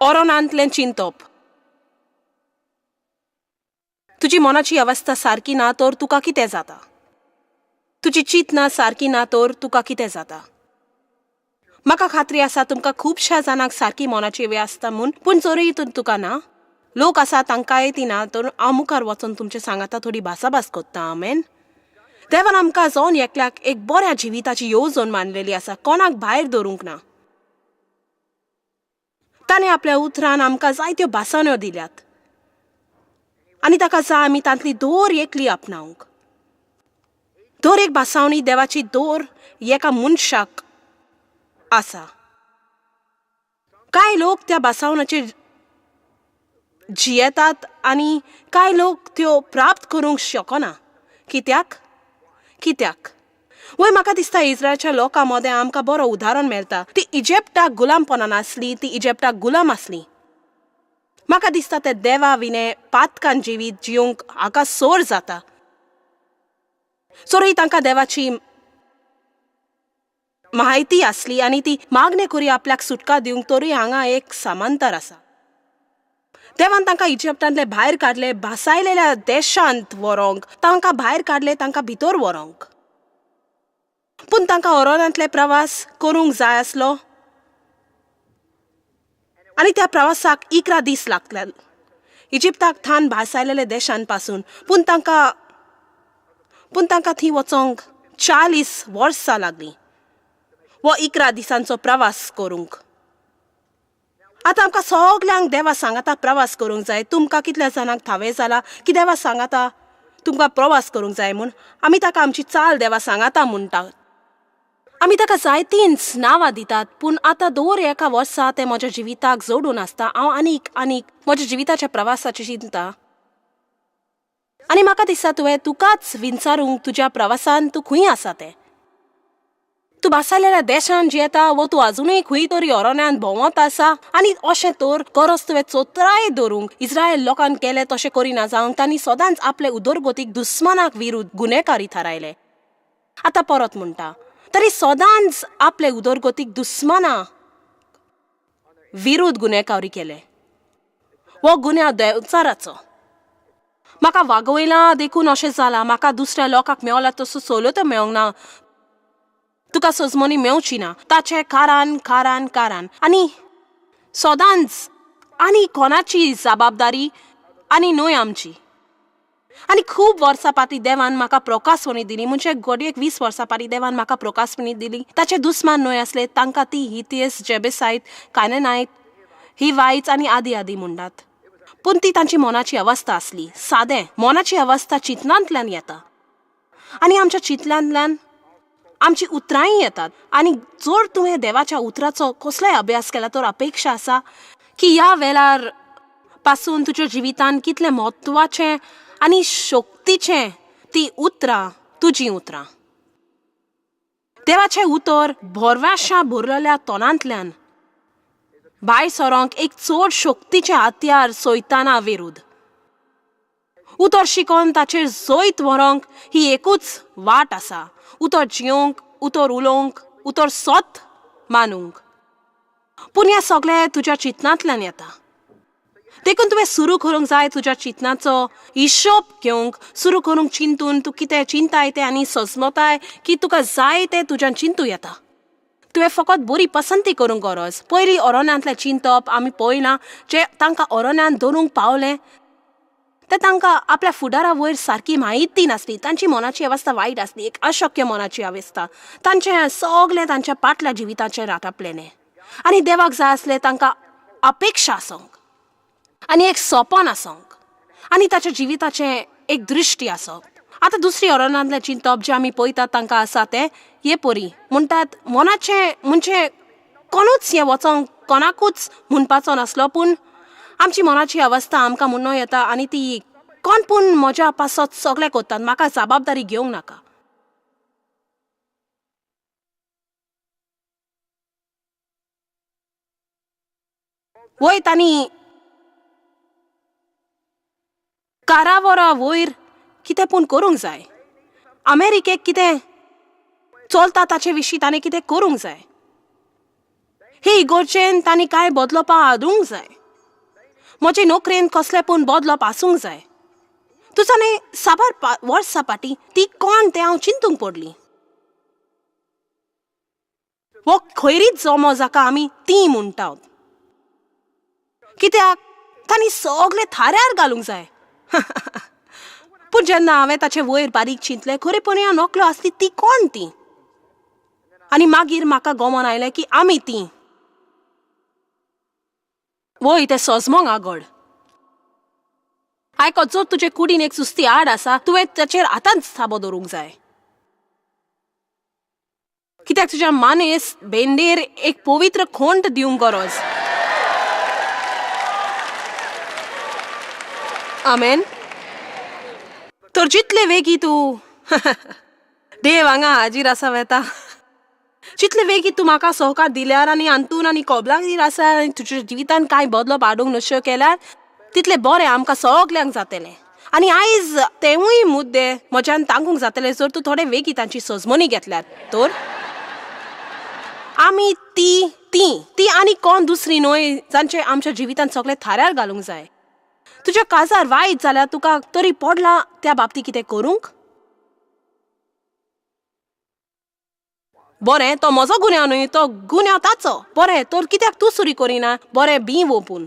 ओरोनांतलें चिंतप. तुजी मनाची अवस्था सारकी ना तर तुका कितें जाता? तुजी चिंतना सारकी ना तर तुका कितें जाता? म्हाका खात्री आसा तुमकां खुबश्या जाणांक सारकी मनाची आसता म्हूण, पूण चोरी तुका ना. लोक आसा तांकांय ती ना तर हांव मुखार वचून तुमचे सांगाता थोडी भासाभास कोत्ता. आमेन. देवान आमकां जावन एकल्याक एक बऱ्या जिविताची येवजण मांडलेली आसा, कोणाक भायर दवरूंक ना. ताणें आपल्या उतरान आमकां जायत्यो भासावण्यो दिल्यात आनी ताका जाय आमी तांतली दर एकली आपणावंक. दर एक भासावणी देवाची दर एका मनशाक आसा. कांय लोक त्या भासावणाचेर जियेतात आनी कांय लोक त्यो प्राप्त करूंक शकना. कित्याक? वय म्हाका दिसता इस्रायलच्या लोकां मदें आमकां बरो उदाहरण मेळटा. ती इजिप्टाक गुलामपणान आसली, ती इजिप्टाक गुलाम आसली. म्हाका दिसता ते देवा विने पातकान जिवीत जिवंक हाका सोर जाता. चोरी तांकां देवाची म्हायती आसली आनी ती मागणी करी आपल्याक सुटका दिवंक. तरी हांगा एक समांतर आसा. देवान तांकां इजिप्टांतले भायर काडले, भासायलेल्या देशांत व्हरोंक. तांकां भायर काडले, तांकां भितर व्हरोंक. पूण तांकां ओरोनांतले प्रवास करूंक जाय आसलो आनी त्या प्रवासाक 11 दीस लागले. इजिप्ताक थान भासायलेल्या देशांत पासून. पूण तांकां थंय वचोंक 40 वर्सां लागलीं वो 11 दिसांचो प्रवास करूंक. आतां आमकां सगल्यांक देवा सांगाता प्रवास करूंक जाय. तुमकां कितल्या जाणांक थावे जाला की देवा सांगाता तुमकां प्रवास करूंक जाय म्हूण. आमी ताका आमची चाल देवा सांगाता म्हणटात. आमी ताका जायतींच नांवां दितात. पूण आतां दर एका वर्सा तें म्हज्या जिविताक जोडून आसता. हांव आनीक म्हज्या जिविताच्या प्रवासाची चिंता. आनी म्हाका दिसता तुकाच विचारूंक तुज्या प्रवासान तूं खंय आसा तें. तूं भासायलेल्या देशांत जियेता वो तूं अजुनूय खंय तरी ओरोन्यांत भोंवत आसा. आनी अशें तर गरज तुवें चोत्राय दवरूंक. इस्रायल लोकांक केलें तशें करिना जावंक तांणी सदांच आपले उदरगतीक दुस्मानाक विरुद्ध गुन्हेकारी थारायले. आतां परत म्हणटा, तरी सदांच आपले उदरगतीक दुस्माना विरुद्ध गुन्हेकारी केले. वो गुन्यांव देंवचाराचो. म्हाका वागवयलां देखून अशें जालां. म्हाका दुसऱ्या लोकांक मेवला तसो सवलतो मेळोंक ना. तुका सजमनी मेवची ना. ताचें कारण आनी सदांच आनी कोणाची जबाबदारी आनी न्हय आमची. आनी खूब वर्सां फाटीं देवान म्हाका प्रकाशवणी दिली. म्हणजे घडयेक 20 वर्सां फाटीं देवान म्हाका प्रकाशवणी दिली. ताचे दुस्मान न्हय आसले. तांकां ती हितीयस, जेबेसायत, कानानायत, हिवायत आनी आदी म्हणटात. पूण ती तांची मनाची अवस्था आसली. सादें मनाची अवस्था चिंतनांतल्यान येता आनी आमच्या चिंतनांतल्यान आमची उतरांय येतात. आनी जर तुवें देवाच्या उतराचो कसलोय अभ्यास केला तर अपेक्षा आसा की ह्या वेळार पासून तुज्या जिवितान कितलें म्हत्वाचें आनी शक्तीचें ती उतरां तुजी उतरां. देवाचें उतर भरवश्या भरलेल्या तोंडांतल्यान भायर सरोंक एक चड शक्तीचें हात्यार सैताना विरुद्ध. उतर शिकोवन ताचेर जैत व्हरोंक ही एकूच वाट आसा. उतर जियोंक, उतर उलोवंक, उतर सत मानूंक. पूण हें सगळें तुज्या चिंतनांतल्यान येता. देखून तुवें सुरू करूंक जाय तुज्या चिंतनाचो हिशोब घेवंक. सुरू करूंक चिंतून तूं कितें चिंताय तें आनी सजमताय की तुका जाय तें तुज्यान चिंतू येता. तुवें फकत बरी पसंती करूंक गरज. पयलीं ओरोन्यांतलें चिंतप आमी पळयलां. जे तांकां ओरोन्यांत धरूंक पावलें ते तांकां आपल्या फुडारा वयर सारकी म्हायती नासली. तांची मनाची अवस्था वायट आसली, एक अशक्य मनाची अवस्था. तांचें सगळें तांच्या फाटल्या जिविताचेर राटापलेलें. आनी देवाक जाय आसलें तांकां अपेक्षा आसोंक आनी एक सोपन आसोंक आनी ताच्या जिविताचें एक दृश्टी आसप. आतां दुसरी ओरोनांतलें चिंतप जें आमी पळयतात तांकां आसा तें हे परी म्हणटात. मनाचें म्हणजे कोणूच हें वचोंक कोणाकूच म्हणपाचो नासलो. पूण आमची मनाची अवस्था आमकां म्हणून येता आनी ती कोण पूण म्हज्या पासत सगळें कोत्तात. म्हाका जबाबदारी घेवंक नाका. वय तांणी कारावरा वयर कितें पूण करूंक जाय. अमेरिकेक कितें चलता ताचे विशीं ताणें कितें करूंक जाय. हे इगोर्चेन तांणी काय बदलपा हाडूंक जाय. म्हजे नोकरेन कसले पूण बदलप आसूंक जाय. तुजांनी साबार वर्सां फाटीं ती कोण तें हांव चिंतूंक पडली. वो खैरीच जमो जाका आमी ती म्हणटात. कित्याक तांणी सगळे थाऱ्यार घालूंक जाय. पूण जेन्ना हांवें ताचे वयर बारीक चिंतलें, खरेपणी हांव नकलो आसली ती कोण ती. आनी मागीर म्हाका गमन आयलें की आमी ती. वय तें सजमोंग आगड. आयको, जर तुजे कुडीन एक सुस्ती आड आसा, तुवें ताचेर आतांच साबो दवरूंक जाय. कित्याक तुज्या मानेस भेंडेर एक पवित्र खोंट दिवंक गरज. आमेन. तर जितले वेगी तूं देव हांगा हाजीर आसा वेता, जितले वेगी तूं म्हाका सहकार दिल्यार आनी हातून आनी कबलागीर आसा आनी तुज्या जिवितान कांय बदलप हाडूंक नश्यो केल्यार तितले बरें आमकां सगल्यांक जातलें. आनी आयज तेवूय मुद्दे म्हज्यान तांकूंक जातले जर तूं थोडे वेगी तांची सजमनी घेतल्यार. तर आमी ती ती ती आनी कोण दुसरी न्हय जांचे आमच्या जिवितान सगळे थाऱ्यार घालूंक जाय. तुज्या काजार वायट जाल्यार तुका तरी पडला त्या बाबतींत कितें करूंक. बरें, तो म्हजो गुन्यांव न्हय, तो गुन्यांव ताचो. बरें, तर कित्याक तूं सुरी करिना बरें बी ओपून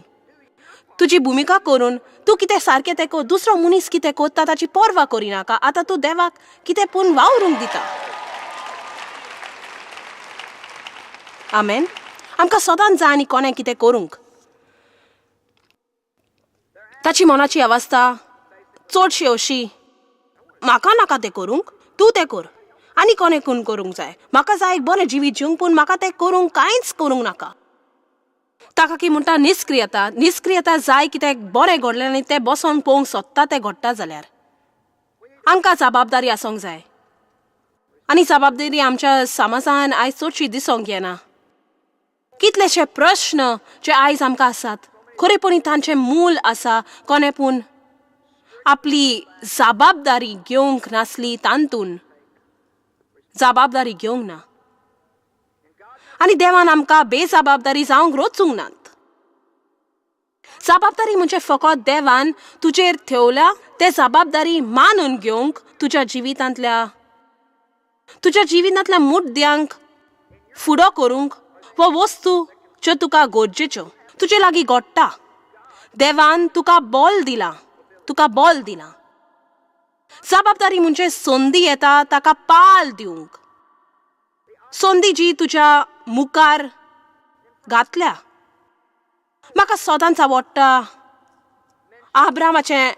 तुजी भुमिका करून तूं कितें सारकें तें दुसरो मनीस कितें करता ताची पर्वा करिनाका. आतां तूं देवाक कितें पूण वावरूंक दिता. आमेन. आमकां सदांच जाय आनी कोणें कितें करूंक. ताची मनाची अवस्था चडशी अशी, म्हाका नाका तें करूंक, तूं तें कर. आनी कोणें कोण करूंक जाय. म्हाका जाय एक बरें जिवीत जिवंक, पूण म्हाका तें करूंक कांयच करूंक नाका. ताका की म्हणटा निष्क्रियता. निष्क्रियता जाय कितें बरें घडलें आनी तें बसोन पळोवंक सोदता तें घडटा जाल्यार आमकां जबाबदारी आसूंक जाय. आनी जबाबदारी आमच्या समाजान आयज चडशी दिसूंक येना. कितलेशे प्रश्न जे आयज आमकां आसात, खरेपणी तांचें मूल आसा कोणें पूण आपली जबाबदारी घेवंक नासली, तांतून जबाबदारी घेवंक ना. आनी देवान आमकां बेजबाबदारी जावंक रोचूंक नात. जबाबदारी म्हणजे फकत देवान तुजेर ठेवल्या ते जबाबदारी मानून घेवंक, तुज्या जिवितांतल्या मुद्द्यांक फुडो करूंक, वो वस्तू ज्यो तुका गरजेच्यो तुजे लागीं घडटा. देवान तुका बॉल दिला. जबाबदारी म्हणजे संदी येता ताका पाल दिवंक. संदी जी तुज्या मुखार घातल्या. म्हाका सदांच आवडटा आब्रामाचें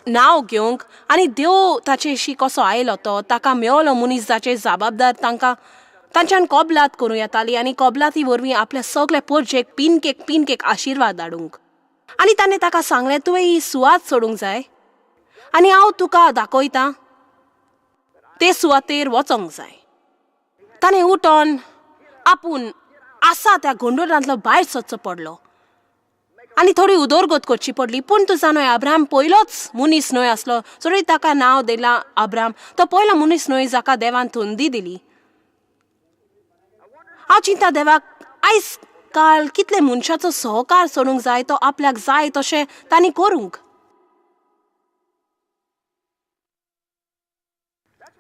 नांव घेवंक आनी देव ताचेशी कसो आयलो तो ताका मेळलो मनीस जाचे जबाबदार तांच्यान कबलात करूं येताली आनी कबलाती वरवीं आपल्या सगळे परजेक पिनकेक आशिर्वाद हाडूंक. आनी ताणें ताका सांगलें, तुवें ही सुवात सोडूंक जाय आनी हांव तुका दाखयतां ते सुवातेर वचोंक जाय. ताणें उठोन आपूण आसा त्या गोंडोरांतलो भायर सरचो पडलो आनी थोडी उदरगत करची पडली. पूण तूं जाणय, अब्राम पयलोच मनीस न्हय आसलो जरी ताका नांव दिलां अब्राम. तो पयलो मनीस न्हय जाका देवान संदी दिली. हांव चिंता देवाक आयज काल कितले मनशाचो सहकार सोडूंक जाय तो आपल्याक जाय तशें तांणी करूंक.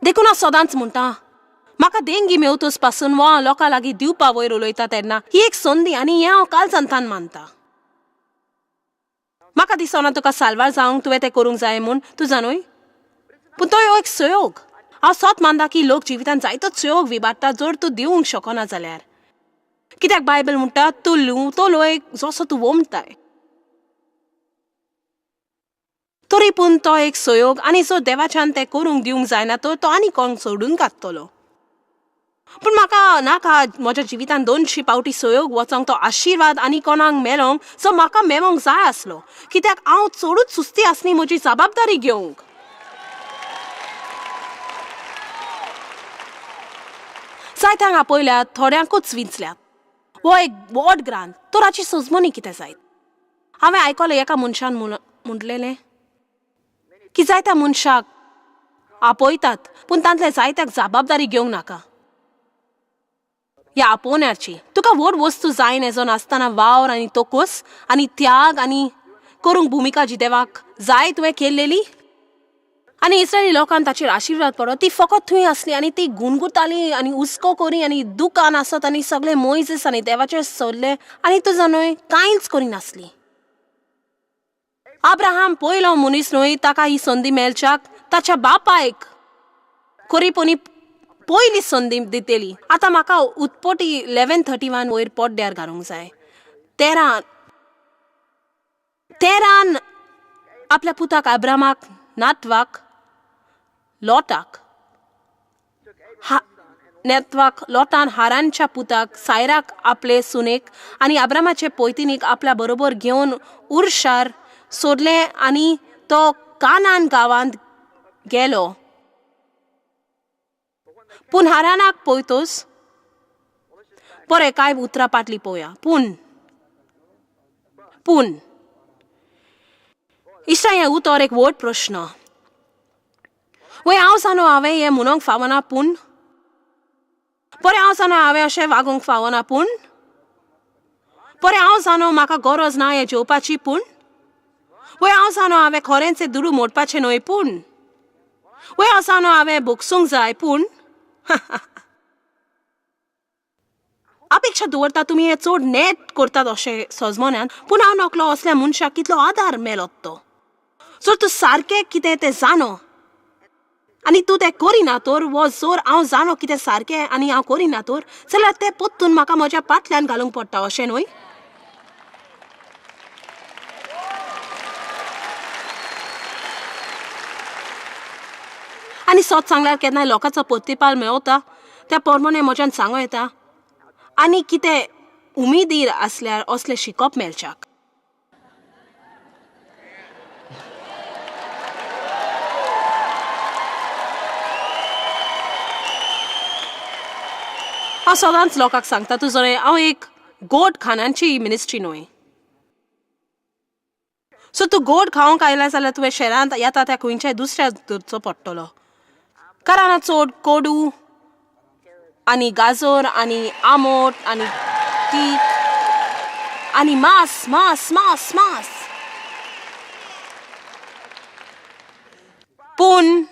देखून हांव सदांच म्हणटा, म्हाका देंगी मेवतूस पासून वो हांव लोकां लागीं दिवपा वयर उलयता तेन्ना ही एक संदी आनी हें हांव कालचांतान मानता. म्हाका दिसना तुका साल्वार जावंक तुवें तें करूंक जाय म्हूण, तूं जाणूय. पूण तो एक संयोग. हांव सत मानता की लोक जिवितांत जायतो संयोग विबाडटा जर तूं दिवंक शकना जाल्यार. कित्याक बायबल म्हणटा तो लोक जसो तूं वमताय. तरी पूण तो एक संयोग आनी जर देवाच्यान तें करूंक दिवंक जायना तर तो आनी कोण सोडून काडटलो. पूण म्हाका नाका म्हज्या जिवितांत 200 फावटी संयोग वचोंक तो आशिर्वाद आनी कोणाक मेळोंक जो म्हाका मेळोंक जाय आसलो. कित्याक हांव चडूच सुस्ती आसली म्हजी जबाबदारी घेवंक. जायत्यांक आपयल्यात, थोड्यांकूच विंचल्यात. वो एक व्हड ग्रांद. तर हाची सजमनी कितें जायत. हांवें आयकलें एका मनशान म्हणलेलें की जायत्या मनशाक आपयतात पूण तांतले जायत्याक जबाबदारी घेवंक नाका. या आपोवण्याची. तुका व्हड वस्तू जाय नजो नासतना वावर आनी तोकोस आनी त्याग आनी करूंक भुमिका जी देवाक जाय तुवें केल्लेली. आनी इस्रायली लोकांक ताचेर आशिर्वाद पडो. ती फकत थंय आसली आनी ती गुणगुताली आनी हुस्को करी आनी दुकान आसत आनी सगळे मोइजेस आनी देवाचेर सोडले आनी तुझा न्हय कांयच करिनासली. अब्राहाम पयलो मनीस न्हय ताका ही संदी मेळच्याक ताच्या बापायक खरीपणी पयली संदी दितेली. आतां म्हाका उत्पत्ती 11:31 वयर पोड्ड्यार घालूंक जाय. तेरान आपल्या पुताक अब्रामाक नातवाक लोटान हारानच्या पुताक सायराक आपले सुनेक आनी अब्रामाचे पैतिनीक आपल्या बरोबर घेवन उर्शार सोडले आनी तो कानान गांवांत गेलो. पूण हारानाक पळयतोस बरें कांय उतरां पाटली पळोवया. पूण इश्टाय उतर एक व्हड प्रश्न. वय हांव जाणो हांवें हें म्हणूंक फावना पूण बरें हांव जाणो हांवें अशें वागूंक फावना पूण बरें हांव जाणो म्हाका गरज ना हें जेवपाची पूण वय हांव जाणो हांवें खरेंच हें दुडू मोडपाचें न्हय पूण वय हांव जाणो हांवें भोगसूंक जाय पूण अपेक्षा दवरता तुमी हें चड नेट करतात अशें सजमोन्यान. पूण हांव नकलो असल्या मनशाक कितलो आदार मेळत तो. जर तूं सारकें कितें तें जाणो आनी तूं तें करिना तर वो जर हांव जाणो कितें सारकें आनी हांव करिना तर जाल्यार तें पोत्तून म्हाका म्हज्या पाटल्यान घालूंक पडटा अशें न्हय. आनी सत सांगल्यार केन्नाय लोकांचो प्रतिपाल मेळता त्या प्रमाणे म्हज्यान सांगो येता आनी कितें उमेदीर आसल्यार असलें शिकप मेळच्याक. हांव सदांच लोकांक सांगता तुजो हांव एक गोड खाणांची मिनिस्ट्री न्हय. सो तूं गोड खावंक आयला जाल्यार तुवें शहरांत येता त्या खंयच्याय दुसऱ्या धरचो पडटलो. कारण चड कोडू आनी गाजर आनी आमोट आनी तीख आनी मास मास मास मास. पूण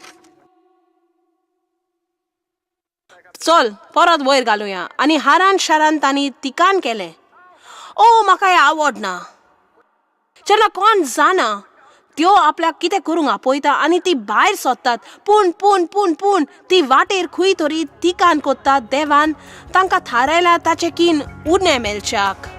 चल परत वयर घालुया. आनी हारान शारान तांणी तिकान केलें ओ म्हाका हें आवडना. जेन्ना कोण जाणा त्यो आपल्याक कितें करूंक आपयता आनी ती भायर सोदतात पूण पूण पूण पूण ती वाटेर खंय तरी तिकान कोत्तात देवान तांकां थारायला ताचे कीन उणें मेळच्याक.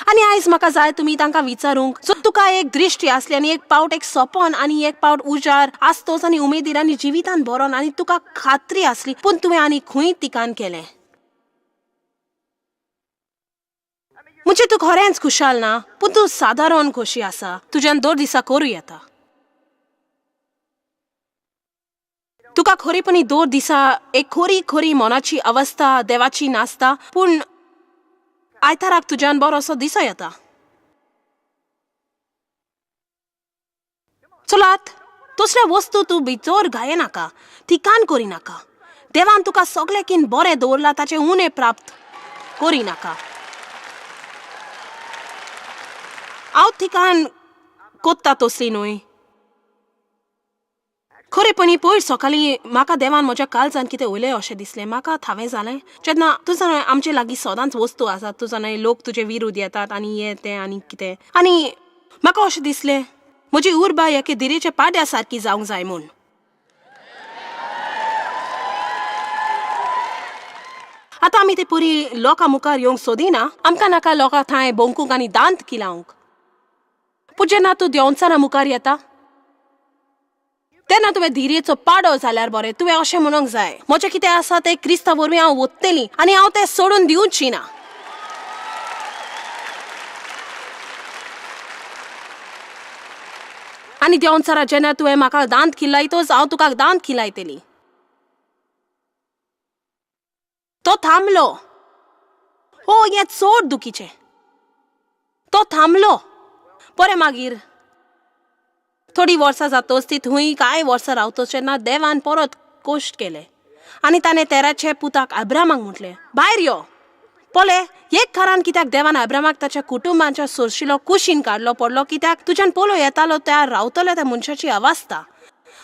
आनी आयज म्हाका जाय तुमी तांकां विचारूंक जो तुका एक दृश्टी आसली आनी एक पावट एक सोपन आनी एक पावट उजार आसतोच आनी उमेदीर आनी जिवितान बरोन आनी तुका खात्री आसली पूण तुवें आनी खंय तिकान केलें. म्हणजे तूं खरेंच खुशाल ना पूण तूं सादारण खोशी आसा. तुज्यान दर दिसा करूं येता. तुका खरेपणी दर दिसा एक खरी खरी मनाची अवस्था देवाची नासता पूण आयताराक तुज्यान बरोसो दिसो येता. चलात तसले वस्तू तूं भितर घायनाका तिकान करिनाका. देवान तुका सगळे कीन बरें दवरला ताचे उणें प्राप्त करिनाका. हांव तिकान कोत्ता तसली न्हय. खरेपणी पयर सकाळीं म्हाका देवान म्हज्या काळजान कितें उलयलें अशें दिसलें. म्हाका थावें जालें जेन्ना तूं जाणा आमचे लागीं सदांच वस्तू आसात. तूं जाणा लोक तुजे विरोध येतात आनी हें तें आनी कितें आनी म्हाका अशें दिसलें म्हजी उर्बा एके दिरेचे पाड्या सारकी जावंक जाय म्हूण. आतां आमी ते परी लोकां मुखार येवंक सोदिना. आमकां नाका लोकां थंय बोंकूंक आनी दांत किलावंक. पूण जेन्ना तूं देंवचाना मुखार येता तेन्ना तुवें धिरेचो पाडो जाल्यार बरें. तुवें अशें म्हणूंक जाय म्हजें कितें आसा तें क्रिस्ता वरवीं हांव ओत्तेली आनी हांव तें सोडून दिवची ना. आनी देंवचारा जेन्ना तुवें म्हाका दांत खिलायतोच हांव तुका दांत खिलायतली. तो थांबलो. हो हें चड दुखीचें. तो थांबलो. बरें मागीर थोडी वर्सां जातोच ती थंय कांय वर्सां रावतोच तेन्ना देवान परत कोश्ट केले आनी ताणें तेराचे पुताक अब्रामाक म्हटलें, भायर यो. पळय, एक खरान कित्याक देवान अब्रामाक ताच्या कुटुंबाच्या सोरशिलो कुशीन काडलो पडलो, कित्याक तुज्यान पळोव येतालो त्या रावतल्या त्या मनशाची अवस्था.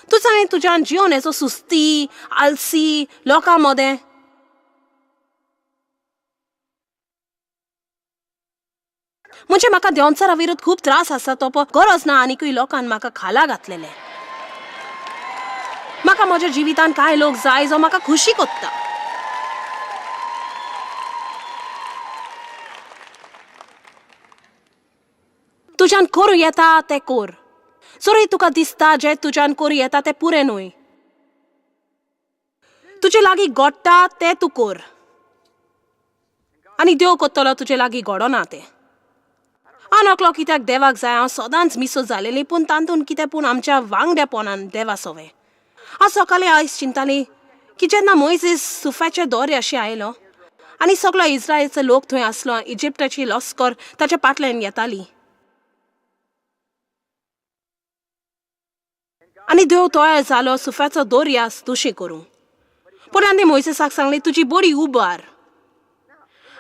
तुज्यान तुज्यान जिवन येचो सुस्ती, आलसी, लोकां मदें. म्हणजे म्हाका देंवचारा विरोध खूब त्रास आसा तो गरज ना आनीकूय लोकांन म्हाका खाला घातलेले. म्हाका म्हज्या जिवितान कांय लोक जाय जो म्हाका खुशी कोत्ता. तुज्यान करूं येता तें कोर. जरी तुका दिसता जें तुज्यान करूं येता तें पुरें न्हय, तुजे लागीं घडटा तें तूं कोर आनी देव कोत्तलो तुजे लागीं घडोना तें. हांव नकलो कित्याक देवाक जाय, हांव सदांच मिसो जालेली, पूण तातूंत कितें पूण आमच्या वांगड्यापणान देवा सवे. हांव सकाळीं आयज चिंताली की जेन्ना मोइसेस सुफाचे दर्याशी आयलो आनी सगळो इस्रायलचो लोक थंय आसलो, इजिप्टाची लस्कर ताच्या फाटल्यान येताली आनी देव तयार जालो सुफाचो दर्या दुशी करूंक. पूण आनी मोइसेसाक सांगली, तुजी बडी उबार.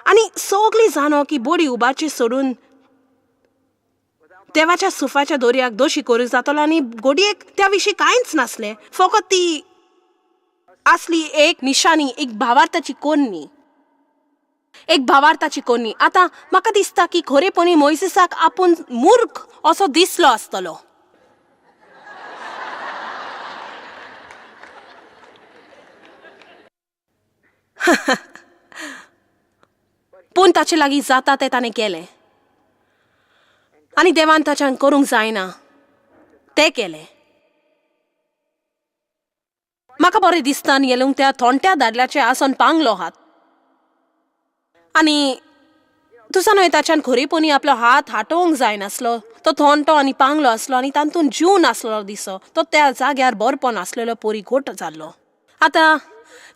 आनी सगळीं जाणो की बडी उबारची सोडून देवाच्या सुफाच्या दर्याक दोशी करूंक जातलो आनी घडयेक त्या विशीं कांयच नासलें. फकत ती आसली एक निशाणी, एक भावार्थाची कोन्नी, एक भावार्थाची कोन्नी. आतां म्हाका दिसता की खरेपणी मोइसेसाक आपूण मूर्ख असो दिसलो आसतलो. पूण ताचे लागीं जाता तें ताणें केलें आनी देवान ताच्यान करूंक जायना तें केलें. म्हाका बरें दिसता येलूंक त्या थोंट्या दादल्याचे आसन पांगलो हात आनी तुसा न्हय ताच्यान खरेपणी आपलो हात हाटोवंक जायनासलो. तो थोंटो आनी पांगलो आसलो आनी तातूंत जीव नासलो दिसो. तो त्या जाग्यार बरपण आसलेलो परी घोट जाल्लो. आतां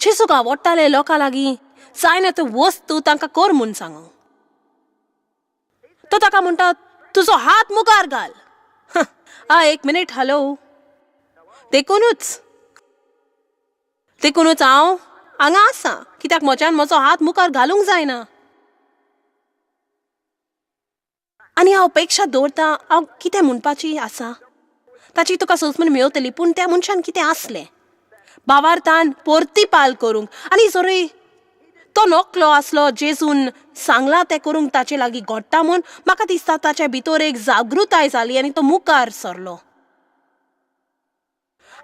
जेजूक आवडटाले लोकां लागीं जायना त्यो वस्तू तांकां कर म्हूण सांगूं. तो ताका म्हणटा, तुजो हात मुखार घाल. एक मिनीट, हॅलो. देखूनच हांव हांगा आसा, कित्याक म्हज्यान म्हजो हात मुखार घालूंक जायना. आनी हांव अपेक्षा दवरतां हांव कितें म्हणपाची आसा ताची तुका सोजमून मेळटली. पूण त्या मनशान कितें आसलें भावार्थान परतीपाल करूंक. आनी जरी तो नकलो आसलो जेजून सांगला तें करूंक ताचे लागीं घडटा म्हूण म्हाका दिसता ताचे भितर एक जागृताय जाली आनी तो मुखार सरलो.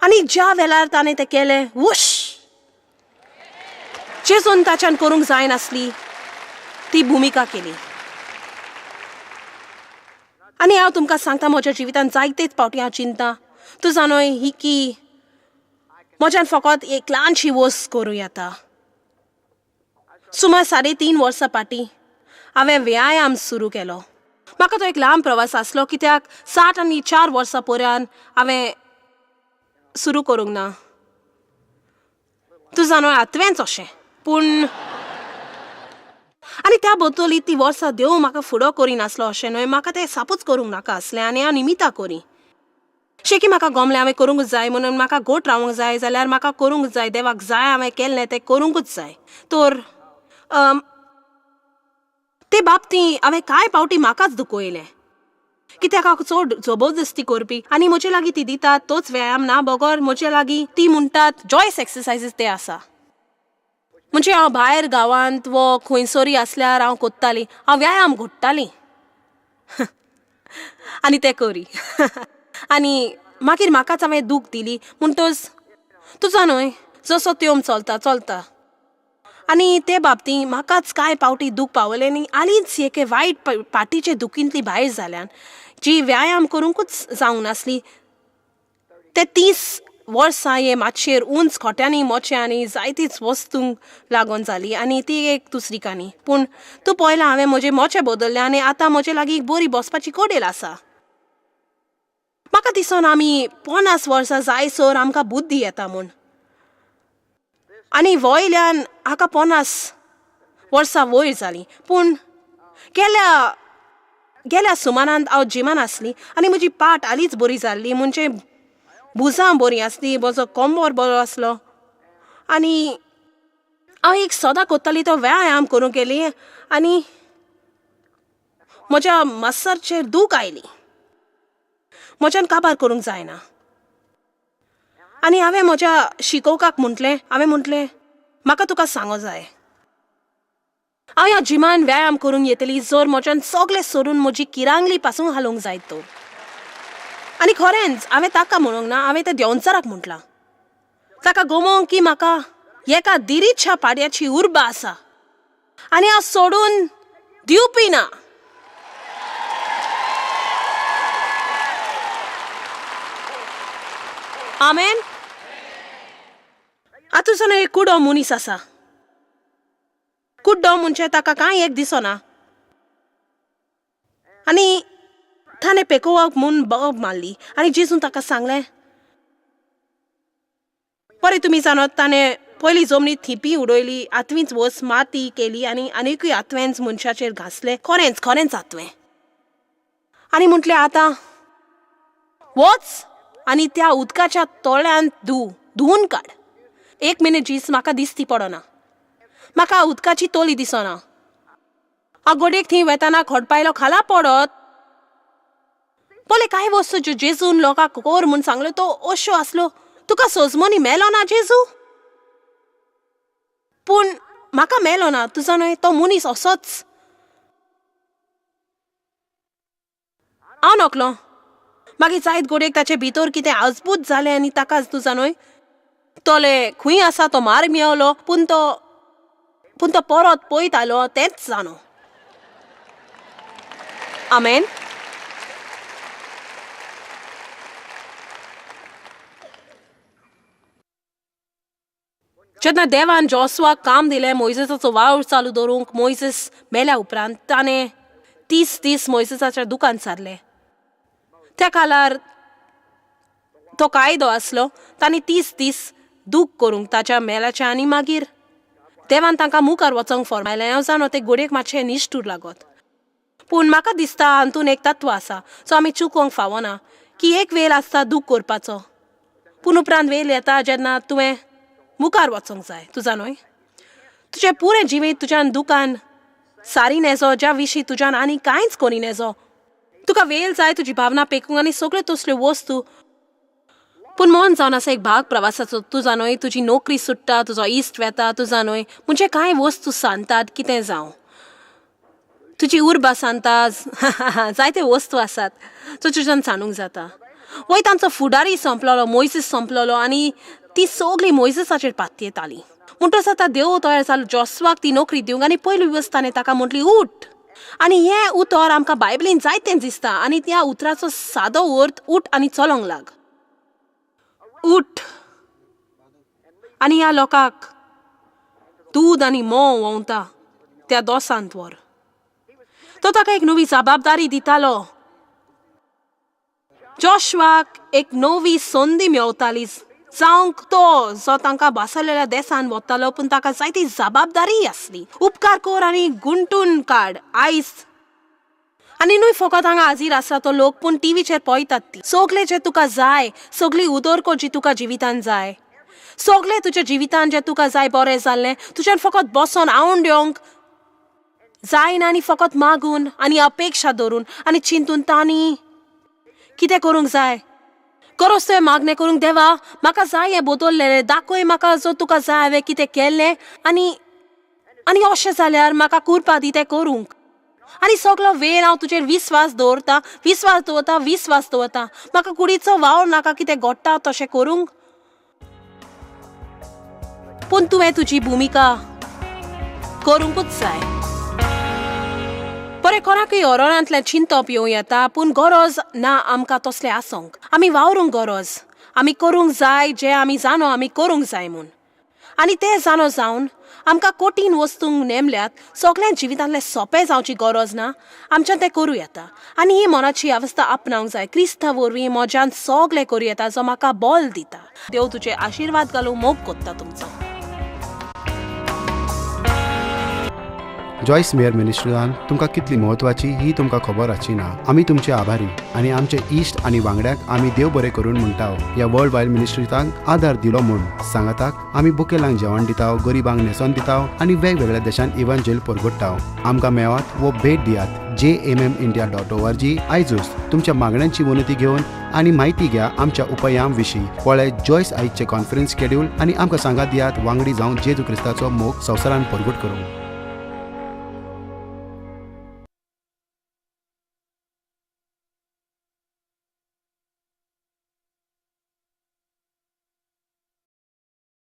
आनी ज्या वेळार ताणें तें केलें, वूश, जेजून ताच्यान करूंक जायनासली ती भुमिका केली. आनी हांव तुमकां सांगता, म्हज्या जिवितान जायतेच फावटी हांव चिंता, तूं जाणोय ही की म्हज्यान फकत एक ल्हानशी वस्त करूं येता. सुमार 3.5 वर्सां फाटीं हांवें व्यायाम सुरू केलो. म्हाका तो एक ल्हान प्रवास आसलो, कित्याक 4 वर्सां पर्यंत हांवें सुरू करूंक ना. तूं जाणो हातवेंच अशें. पूण आनी त्या बद्दल ती वर्सां देव म्हाका फुडो करिनासलो अशें न्हय, म्हाका तें सापूच करूंक नाका आसलें आनी हांव निमिता करी. शेकी म्हाका गमलें हांवें करूंकच जाय म्हणून. म्हाका घोट रावंक जाय जाल्यार म्हाका करूंकच जाय. देवाक जाय हांवें केल्लें तें करूंकच जाय. तर ते बाबतीं हांवें कांय फावटी म्हाकाच दुखयलें, कित्याक हांव चड जबरदस्ती करपी आनी म्हजे लागीं ती दितात तोच व्यायाम ना बगर म्हजे लागीं ती म्हणटात जॉयस एक्सरसायजीस ते आसा. म्हणजे हांव भायर गांवांत वो खंयसरी आसल्यार हांव कोत्ताली, हांव व्यायाम घडटाली आनी ते करी. आनी मागीर म्हाकाच हांवें दूख दिली म्हणटच तुजो न्हय जसो तेम चलता आनी ते बाबतीं म्हाकाच कांय फावटी दूख पावलें आनी हालींच एके वायट पाटीचे दुखींतली भायर जाल्यान जी व्यायाम करूंकूच जावंक नासली. ते 30 वर्सां हे मातशेर उंच खोट्यांनी मोचे आनी जायतीच वस्तूंक लागून जाली आनी ती एक दुसरी काणी. पूण तूं पळयलां हांवें म्हजे मोचे बदलले आनी आतां म्हजे लागीं बरी बसपाची कडेल आसा. म्हाका दिसन आमी 50 वर्सां जायसर आमकां बुद्धी येता म्हूण आनी वयल्यान हाका 50 वर्सां वयर जालीं. पूण गेल्या सुमारांत हांव जिमान आसली आनी म्हजी पाट आलीच बरी जाल्ली, म्हणजे भुजां बरी आसली, म्हजो कोंबोर बरो आसलो आनी हांव एक सदां कोत्ताली तो व्यायाम करूंक गेली आनी म्हज्या मसरचेर दूख आयली. म्हज्यान काबार करूंक जायना आनी हांवें म्हज्या शिकोवकाक म्हटलें म्हाका तुका सांगो जाय, हांव ह्या जिमान व्यायाम करूंक येतली जर म्हज्यान सगळें सोडून म्हजी किरांगली पासून हालोवंक जाय तो. आनी खरेंच हांवें ताका म्हणूंक ना, हांवें त्या देंवचाराक म्हटलां, ताका गमोवंक की म्हाका एका दिरीच्या पाडयाची उर्बा आसा आनी हांव सोडून दिवपी ना. आमेन. आतां एक कुडो मनीस आसा, कुड्डो म्हणजे ताका कांय एक दिसना आनी ताणें पेकोवप म्हूण बोब मारली आनी जेजून ताका सांगलें, बरें तुमी जाणत ताणें पयली जमनीत थिपी उडयली, आतवींच वस माती केली आनी आनीकूय आतवेंच मनशाचेर घासलें, खरेंच आतवें. आनी म्हटलें आतां वच आनी त्या उदकाच्या तळ्यांत धुवून काड. 1 मिनीट जीस म्हाका दिसती पडना, म्हाका उदकाची तोली दिसना. हांव गोडेक थंय वेताना खडपायलो खाला पडत. बोले कांय वस्तू ज्यो जेजून लोकांक कोर म्हूण सांगल्यो तो अश्यो आसल्यो, तुका सोजमोनी मेलो ना जेजू, पूण म्हाका मेलो ना. तुजो न्हय तो मनीस असोच. हांव नकलो. मागीर जायत गोडेक ताचे भितर कितें अजबूत जालें आनी ताकाच तुजो न्हय तोले खंय आसा तो मार्ग मेळलो, पूण तो परत पळयत आयलो तेंच जाणो. आमेन. जेन्ना देवान जोसवाक काम दिलें मोइसेसाचो वावर चालू दवरूंक, मोइसेस मेल्या उपरांत ताणें 30 दीस मोइसेसाच्या दुकान सारले. त्या काळार तो कायदो आसलो, तांणी 30 दीस दूख करूंक ताच्या मेलाच्या आनी मागीर देवान तांकां मुखार वचोंक फरमायलें. हांव जाणो ते गोडेक मातशें निश्ठूर लागत, पूण म्हाका दिसता हातून एक तत्व आसा जो आमी चुकोवंक फावना, की एक वेळ आसता दूख करपाचो, पूण उपरांत वेळ येता जेन्ना तुवें मुखार वचोंक जाय. तुजा न्हय तुजें पुरें जिवीत तुज्यान दुकान सारी नेजो, ज्या विशीं तुज्यान आनी कांयच कोणी नेजो. तुका वेळ जाय तुजी भावना पेकूंक आनी सगळ्यो तसल्यो वस्तू, पूण मन जावन आसा एक भाग प्रवासाचो. तुजा न्हय तुजी नोकरी सुट्टा, तुजो इश्ट वेता, तुजा न्हय म्हणजे कांय वस्तू सांगतात कितें जावं, तुजी उर्बा सांगता, जायते वस्तू आसात जो तुज्यान सांगूंक जाता. वय तांचो फुडारी संपलोलो, मोइसेस संपलोलो आनी ती सगळी मोइसेसाचेर पाती येताली. म्हणटच आतां देव तयार जालो जोसवाक ती नोकरी दिवंक आनी पयली दिवस ताणें ताका म्हटली उठ. आनी हें उतर आमकां बायबलीन जायतें दिसता आनी त्या उतराचो सादो अर्थ उठ आनी चलोंक लाग. उठ आनी ह्या लोकांक दूद आनी मोव व्हांवता त्या दोसांत व्हर. तो ताका एक नवी जबाबदारी दितालो. जोशवाक एक नवी संदी मेळटाली जावंक तो जो तांकां बासलेल्या देसान वतालो, पूण ताका जायती जबाबदारी आसली. उपकार कर आनी गुंठून काड आयज. आनी न्हय फकत हांगा हाजीर आसा तो लोक, पूण टीव्हीचेर पळयतात ती सगळें जें तुका जाय, सगळी उदरको जी तुका जिवितान जाय, सगळें तुज्या जिवितान जें तुका जाय बरें जाल्लें, तुज्यान फकत बसोन आवंड येवंक जायना आनी फकत मागून आनी अपेक्षा धरून आनी चिंतून तांणी कितें करूंक जाय. करोस तुवें मागणें करूंक, देवा म्हाका जाय हें बदललें, दाखय म्हाका जो तुका जाय हांवें कितें केल्लें आनी अशें जाल्यार म्हाका कुरपा दी तें करूंक. आनी सगळो वेळ हांव तुजेर विस्वास दवरता. म्हाका कुडीचो वावर नाका कितें घडटा तशें करूंक, पूण तुवें तुजी भुमिका करूंकूच जाय. बरें कोणाकूय अरोणांतल्यान चिंतप येवं येता, पूण गरज ना आमकां तसलें आसोंक. आमी वावरूंक गरज, आमी करूंक जाय जें आमी जाणो आमी करूंक जाय म्हूण. आनी तें जाणो जावन आमकां कठीण वस्तूंक नेमल्यात सगळ्या जिवितांतलें सोंपें जावची गरज ना, आमच्यान तें करूं येता. आनी ही मनाची अवस्था आपणावंक जाय. क्रिस्ता वरवीं म्हज्यान सगळें करूं येता जो म्हाका बल दिता. देव तुजे आशिर्वाद घालूं मोग कोत्ता तुमचो. जॉयस मेयर मिनिस्ट्रीजान तुमकां कितली म्हत्वाची ही तुमकां खबर आसची ना. आमी तुमचे आभारी आनी आमचे इश्ट आनी वांगड्यांक आमी देव बरें करून म्हणटाव. ह्या वर्ल्ड वायड मिनिस्ट्रीजांक आदार दिलो म्हूण सांगाताक आमी बुकेलांक जेवण दिताव, गरिबांक न्हेसोन दिताव आनी वेगवेगळ्या देशांत इव्हँजेल परगट्टाव. आमकां मेळात वो भेट दियात jmmindia.org. आयजूच तुमच्या मागण्यांची उन्नती घेवन आनी म्हायती घ्या आमच्या उपायां विशीं. पळय जॉयस आयजचे कॉन्फरन्स शेड्यूल आनी आमकां सांगात दियात वांगडी जावन जेजू क्रिस्ताचो मोग संवसारान परगट करूंक.